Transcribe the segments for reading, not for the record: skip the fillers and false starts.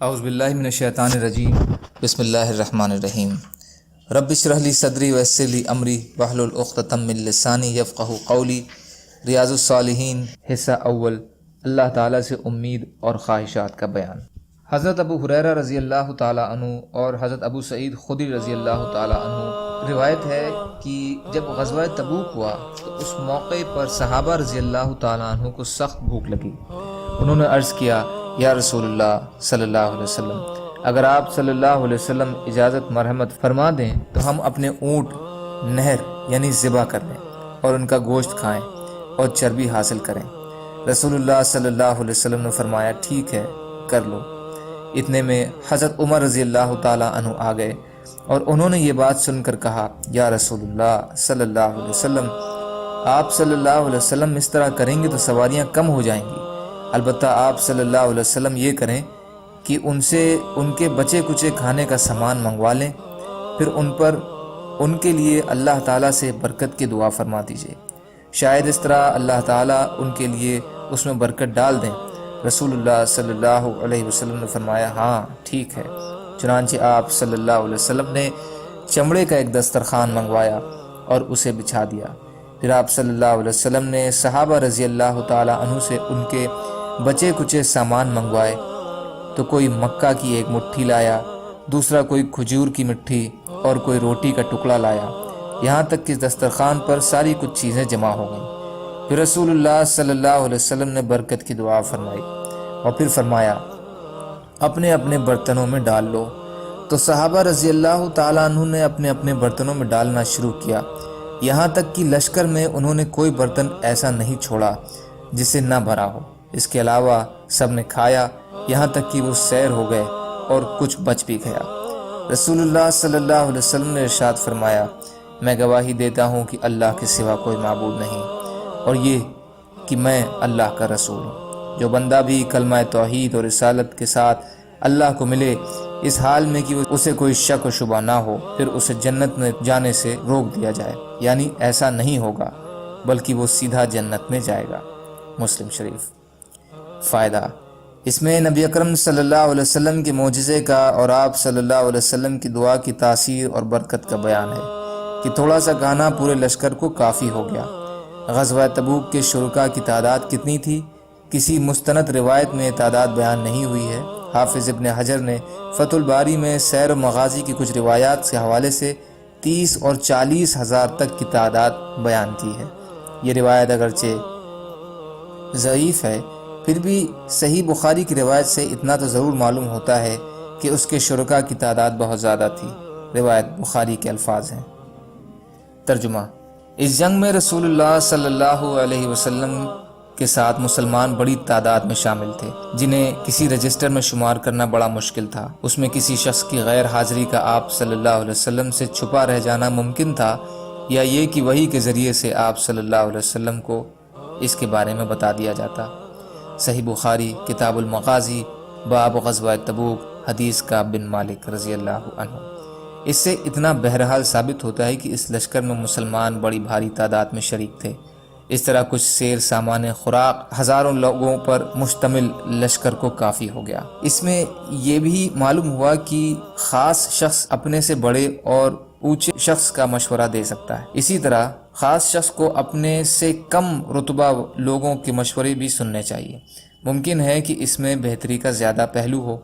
اعوذ باللہ من الشیطان الرجیم بسم اللہ الرحمن الرحیم رب اشرح لی صدری ویسر لی امری واحلل عقدۃ من لسانی یفقہوا قولی۔ ریاض الصالحین حصہ اول، اللہ تعالیٰ سے امید اور خواہشات کا بیان۔ حضرت ابو ہریرہ رضی اللہ تعالیٰ عنہ اور حضرت ابو سعید خدری رضی اللہ تعالیٰ عنہ روایت ہے کہ جب غزوہ تبوک ہوا تو اس موقع پر صحابہ رضی اللہ تعالیٰ عنہ کو سخت بھوک لگی۔ انہوں نے عرض کیا، یا رسول اللہ صلی اللہ علیہ وسلم، اگر آپ صلی اللہ علیہ وسلم اجازت مرحمت فرما دیں تو ہم اپنے اونٹ نہر یعنی ذبح کر لیں اور ان کا گوشت کھائیں اور چربی حاصل کریں۔ رسول اللہ صلی اللہ علیہ وسلم نے فرمایا، ٹھیک ہے، کر لو۔ اتنے میں حضرت عمر رضی اللہ تعالیٰ عنہ آ گئے اور انہوں نے یہ بات سن کر کہا، یا رسول اللہ صلی اللہ علیہ وسلم، آپ صلی اللہ علیہ وسلم اس طرح کریں گے تو سواریاں کم ہو جائیں گی، البتہ آپ صلی اللہ علیہ وسلم یہ کریں کہ ان سے ان کے بچے کچے کھانے کا سامان منگوا لیں، پھر ان کے لیے اللہ تعالیٰ سے برکت کی دعا فرما دیجیے، شاید اس طرح اللہ تعالیٰ ان کے لیے اس میں برکت ڈال دیں۔ رسول اللہ صلی اللہ علیہ وسلم نے فرمایا، ہاں ٹھیک ہے۔ چنانچہ آپ صلی اللہ علیہ وسلم نے چمڑے کا ایک دسترخوان منگوایا اور اسے بچھا دیا۔ پھر آپ صلی اللہ علیہ وسلم نے صحابہ رضی اللہ تعالیٰ عنہ سے ان کے بچے کچے سامان منگوائے، تو کوئی مکہ کی ایک مٹھی لایا، دوسرا کوئی کھجور کی مٹھی اور کوئی روٹی کا ٹکڑا لایا، یہاں تک کہ دسترخوان پر ساری کچھ چیزیں جمع ہو گئیں۔ پھر رسول اللہ صلی اللہ علیہ وسلم نے برکت کی دعا فرمائی اور پھر فرمایا، اپنے اپنے برتنوں میں ڈال لو۔ تو صحابہ رضی اللہ تعالیٰ عنہ نے اپنے اپنے برتنوں میں ڈالنا شروع کیا، یہاں تک کہ لشکر میں انہوں نے کوئی برتن ایسا نہیں چھوڑا جسے نہ بھرا ہو۔ اس کے علاوہ سب نے کھایا، یہاں تک کہ وہ سیر ہو گئے اور کچھ بچ بھی گیا۔ رسول اللہ صلی اللہ علیہ وسلم نے ارشاد فرمایا، میں گواہی دیتا ہوں کہ اللہ کے سوا کوئی معبود نہیں، اور یہ کہ میں اللہ کا رسول ہوں۔ جو بندہ بھی کلمہ توحید اور رسالت کے ساتھ اللہ کو ملے، اس حال میں کہ اسے کوئی شک و شبہ نہ ہو، پھر اسے جنت میں جانے سے روک دیا جائے، یعنی ایسا نہیں ہوگا بلکہ وہ سیدھا جنت میں جائے گا۔ مسلم شریف۔ فائدہ، اس میں نبی اکرم صلی اللہ علیہ وسلم کے معجزے کا اور آپ صلی اللہ علیہ وسلم کی دعا کی تاثیر اور برکت کا بیان ہے کہ تھوڑا سا کھانا پورے لشکر کو کافی ہو گیا۔ غزوہ تبوک کے شرکاء کی تعداد کتنی تھی؟ کسی مستند روایت میں تعداد بیان نہیں ہوئی ہے۔ حافظ ابن حجر نے فتح الباری میں سیر و مغازی کی کچھ روایات کے حوالے سے 30 اور 40 ہزار تک کی تعداد بیان کی ہے۔ یہ روایت اگرچہ ضعیف ہے، پھر بھی صحیح بخاری کی روایت سے اتنا تو ضرور معلوم ہوتا ہے کہ اس کے شرکاء کی تعداد بہت زیادہ تھی۔ روایت بخاری کے الفاظ ہیں۔ ترجمہ، اس جنگ میں رسول اللہ صلی اللہ علیہ وسلم کے ساتھ مسلمان بڑی تعداد میں شامل تھے، جنہیں کسی رجسٹر میں شمار کرنا بڑا مشکل تھا۔ اس میں کسی شخص کی غیر حاضری کا آپ صلی اللہ علیہ وسلم سے چھپا رہ جانا ممکن تھا، یا یہ کہ وحی کے ذریعے سے آپ صلی اللہ علیہ وسلم کو اس کے بارے میں بتا دیا جاتا۔ صحیح بخاری کتاب المغازی باب غزوہ تبوک حدیث کا بن مالک رضی اللہ عنہ۔ اس سے اتنا بہرحال ثابت ہوتا ہے کہ اس لشکر میں مسلمان بڑی بھاری تعداد میں شریک تھے۔ اس طرح کچھ سیر سامان خوراک ہزاروں لوگوں پر مشتمل لشکر کو کافی ہو گیا۔ اس میں یہ بھی معلوم ہوا کہ خاص شخص اپنے سے بڑے اور اونچے شخص کا مشورہ دے سکتا ہے، اسی طرح خاص شخص کو اپنے سے کم رتبہ لوگوں کے مشورے بھی سننے چاہیے۔ ممکن ہے کہ اس میں بہتری کا زیادہ پہلو ہو،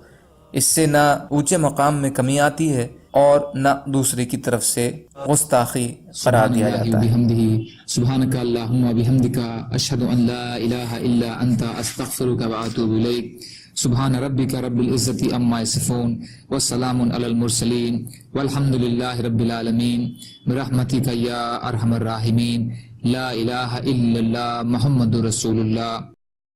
اس سے نہ اونچے مقام میں کمی آتی ہے اور نہ دوسرے کی طرف سے گستاخی قرار دیا جاتا ہے۔ سبحانک اللہم و بحمدک، اشہد ان لا الہ الا انت، استغفرک و اتوب الیک۔ سبحان ربک رب العزت عما یصفون وسلام علی المرسلین والحمد للہ رب العالمین برحمتک یا ارحم الراحمین۔ لا الہ الا اللہ محمد رسول اللہ۔